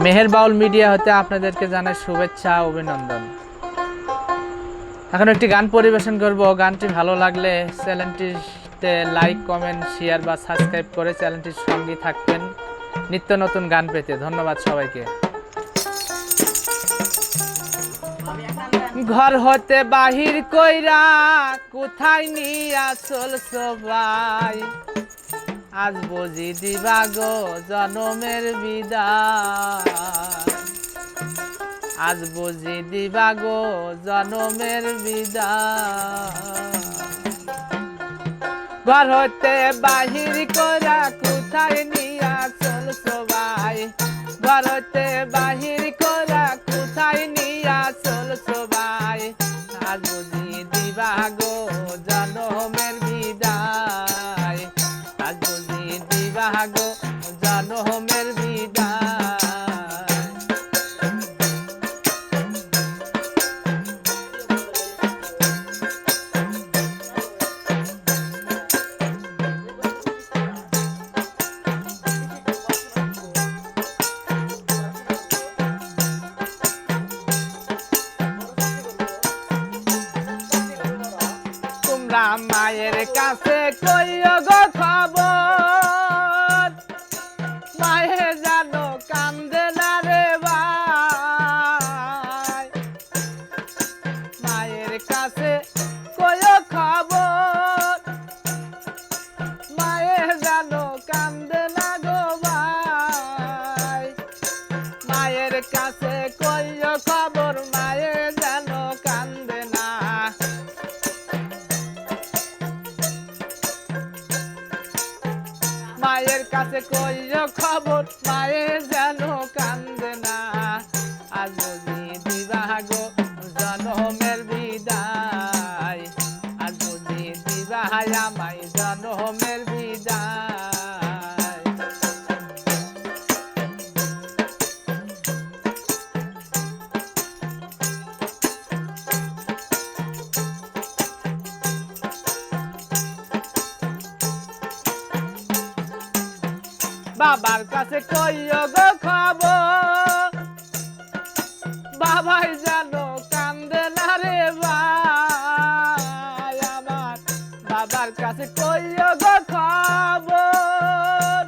মেহের বাউল media হতে আপনাদেরকে জানাই শুভেচ্ছা অভিনন্দন। এখন একটি গান পরিবেশন করব। গানটি ভালো লাগলে চ্যানেলটিতে লাইক কমেন্ট শেয়ার বা সাবস্ক্রাইব করে চ্যানেলটির সঙ্গে থাকবেন নিত্য নতুন গান পেতে। ধন্যবাদ সবাইকে। ঘর হতে বাহির কইরা কোথায় নিয়া চলছ ভাই, আজ বুঝি দিবা গো জনমের বিদায়, আজ বুঝি দিবা গো জনমের বিদায়। ঘর হতে বাহির কইরা কোথায় নিয়া চলছ ভাই, ঘর হতে বাহির কইরা কোথায় নিয়া চলছ ভাই, আজ বুঝি দিবা গো জনমের বিদায়, আজ বুঝি দিবা গো জনমের বিদায়। তোমরা মায়ের কাছে কইও গো খবর, মায়ে জানো কান্দে না রে ভাই, মায়ের কাছে কইও খবর, মায়ে জানো কান্দে না গো ভাই, মায়ের কাছে কইও খবর, মায়ে জানো কান্দে না। মায়ের কাছে কইও খবর, মায়ে যেন কান্দে না, আজ বুঝি দিবা গো জনমের বিদায়, আজ বুঝি দিবা আমায় জনমের বিদায়। বাবার কাছে কইও গো খবর, বাবাই জানো কান্দে না রে ভাই, আমার বাবার কাছে কইও গো খবর,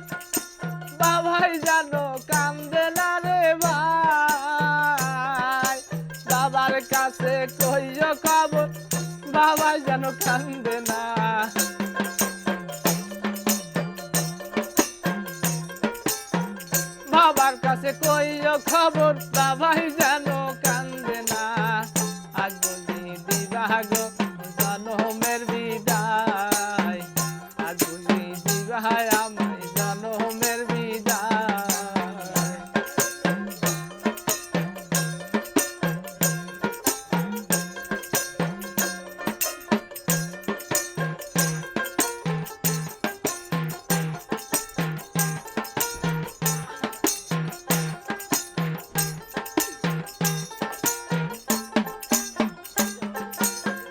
বাবাই জানো কান্দে না রে ভাই, বাবার কাছে কইও খবর, বাবাই জানো কান্দে না। বাবার কাছে কইও খবর, বাবাই জানো কান্দে না, আজ বুঝি দিবা গো জনমের বিদায়, আজ বুঝি দিবা আমায় জনমের বিদায়।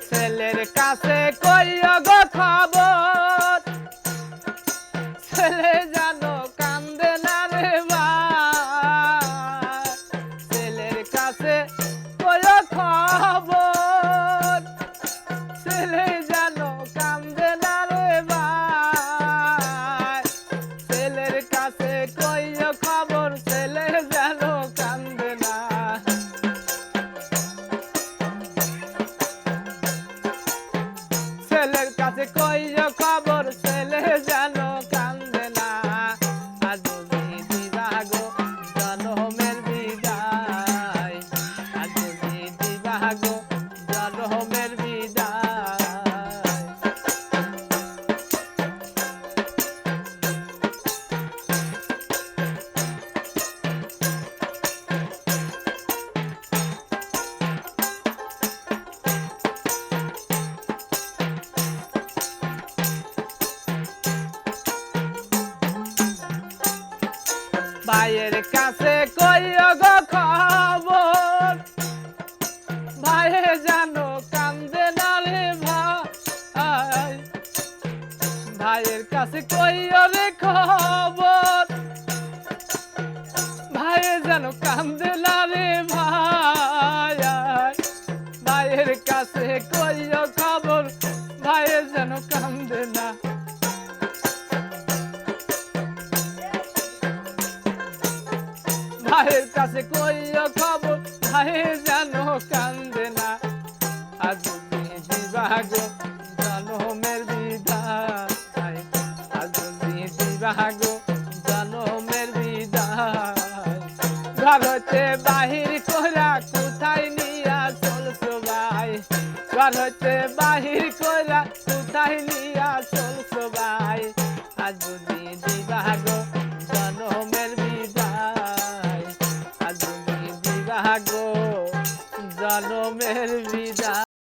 ছেলের কাছে কইও গো খবর, ছেলে জানো কান্দে না রে ভাই, ছেলের কাছে কইও খবর, ছেলে জানো কান্দে না রে ভাই, ছেলের কাছে কইও খবর, ছেলে জানো কান্দে না। ছেলের কাছে কইও খবর, ছেলে জানো কান্দে না, আজ বুঝি দিবা গো জনমের বিদায়, আজ বুঝি দিবা গো জনমের বিদায়। ভাইয়ের কাছে কইও গো খবর, ভাইয়ে জানো কান্দে না রে ভাই, ভাইয়ের কাছে কইও রে খবর, ভাইয়ে যেন কান্দে না রে ভাই ভাইয়ের কাছে কইও খবর ভাইয়ের যেন কান্দে না ভাইয়ের কাছে কইও খবর ভাইয়ের যেন কান্দে না আজ যদি দিবাগো জনমের বিদায় আজ যদি দিবাগো জনমের বিদায় ঘর হইতে বাহির কইরা কোথায় নিয়া চলছো ভাই ঘর হইতে বাহির কইরা কোথায় নিয়া